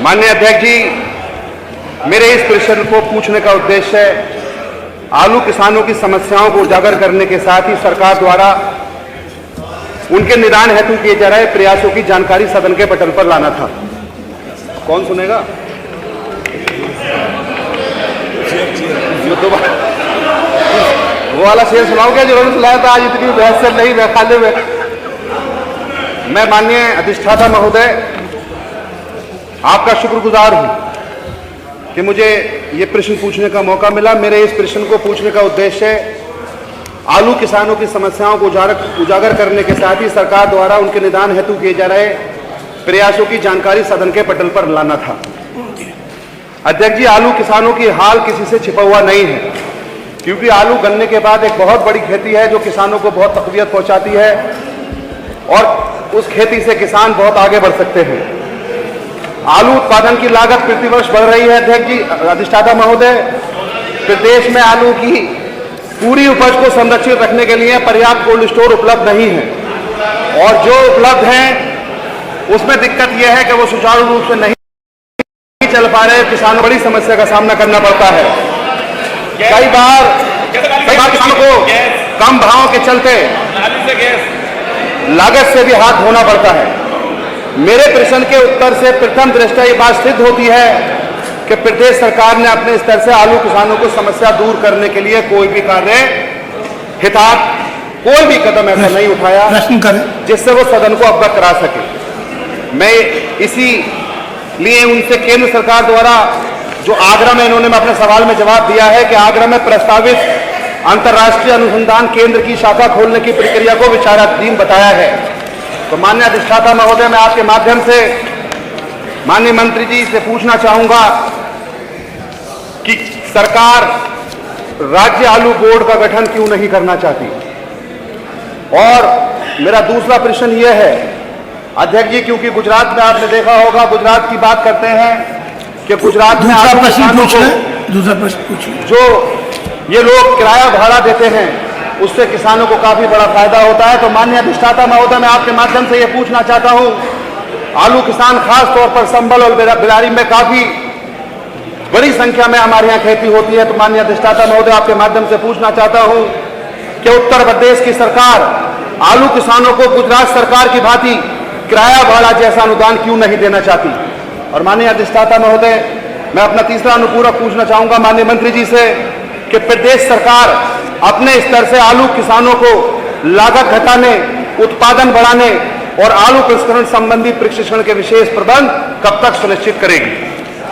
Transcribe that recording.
माननीय अध्यक्ष जी, मेरे इस प्रश्न को पूछने का उद्देश्य आलू किसानों की समस्याओं को उजागर करने के साथ ही सरकार द्वारा उनके निदान हेतु किए जा रहे प्रयासों की जानकारी सदन के पटल पर लाना था। कौन सुनेगा? वो वाला शेर सुनाओ क्या जो सुनाया था आज इतनी बहस चल रही खाले में। मैं माननीय अधिष्ठाता महोदय आपका शुक्रगुजार हूं कि मुझे ये प्रश्न पूछने का मौका मिला। मेरे इस प्रश्न को पूछने का उद्देश्य आलू किसानों की समस्याओं को उजागर करने के साथ ही सरकार द्वारा उनके निदान हेतु किए जा रहे प्रयासों की जानकारी सदन के पटल पर लाना था। अध्यक्ष जी, आलू किसानों की हाल किसी से छिपा हुआ नहीं है, क्योंकि आलू गन्ने के बाद एक बहुत बड़ी खेती है जो किसानों को बहुत तकलीफ पहुंचाती है और उस खेती से किसान बहुत आगे बढ़ सकते हैं। आलू उत्पादन की लागत प्रतिवर्ष बढ़ रही है। अध्यक्ष जी, अधिष्ठाता महोदय, प्रदेश में आलू की पूरी उपज को संरक्षित रखने के लिए पर्याप्त कोल्ड स्टोर उपलब्ध नहीं है और जो उपलब्ध हैं उसमें दिक्कत यह है कि वो सुचारू रूप से नहीं चल पा रहे। किसानों को बड़ी समस्या का सामना करना पड़ता है। कई बार किसानों को कम भाव के चलते लागत से भी हाथ धोना पड़ता है। मेरे प्रश्न के उत्तर से प्रथम दृष्टया ये बात सिद्ध होती है कि प्रदेश सरकार ने अपने स्तर से आलू किसानों को समस्या दूर करने के लिए कोई भी कार्य हितार्थ कोई भी कदम ऐसा नहीं उठाया जिससे वो सदन को अवगत करा सके। मैं इसी लिए उनसे केंद्र सरकार द्वारा जो आगरा में इन्होंने अपने सवाल में जवाब दिया है कि आगरा में प्रस्तावित अंतर्राष्ट्रीय अनुसंधान केंद्र की शाखा खोलने की प्रक्रिया को विचाराधीन बताया है। तो माननीय अधिष्ठाता महोदय, मैं आपके माध्यम से माननीय मंत्री जी से पूछना चाहूंगा कि सरकार राज्य आलू बोर्ड का गठन क्यों नहीं करना चाहती। और मेरा दूसरा प्रश्न यह है अध्यक्ष जी, क्योंकि गुजरात में आपने देखा होगा, गुजरात की बात करते हैं कि गुजरात में दूसरा प्रश्न पूछिए। जो ये लोग किराया भाड़ा देते हैं उससे किसानों को काफी बड़ा फायदा होता है। तो माननीय अधिष्ठाता महोदय, मैं आपके माध्यम से यह पूछना चाहता हूं, आलू किसान खास तौर पर संभल और बिलारी में काफी बड़ी संख्या में हमारे यहाँ खेती होती है। तो माननीय अधिष्ठाता महोदय, आपके माध्यम से पूछना चाहता हूं कि उत्तर प्रदेश की सरकार आलू किसानों को गुजरात सरकार की भांति किराया भाड़ा जैसा अनुदान क्यों नहीं देना चाहती। और माननीय अधिष्ठाता महोदय, मैं अपना तीसरा अनुपूरक पूछना चाहूंगा माननीय मंत्री जी से कि प्रदेश सरकार अपने स्तर से आलू किसानों को लागत घटाने, उत्पादन बढ़ाने और आलू प्रसंस्करण संबंधी प्रशिक्षण के विशेष प्रबंध कब तक सुनिश्चित करेगी।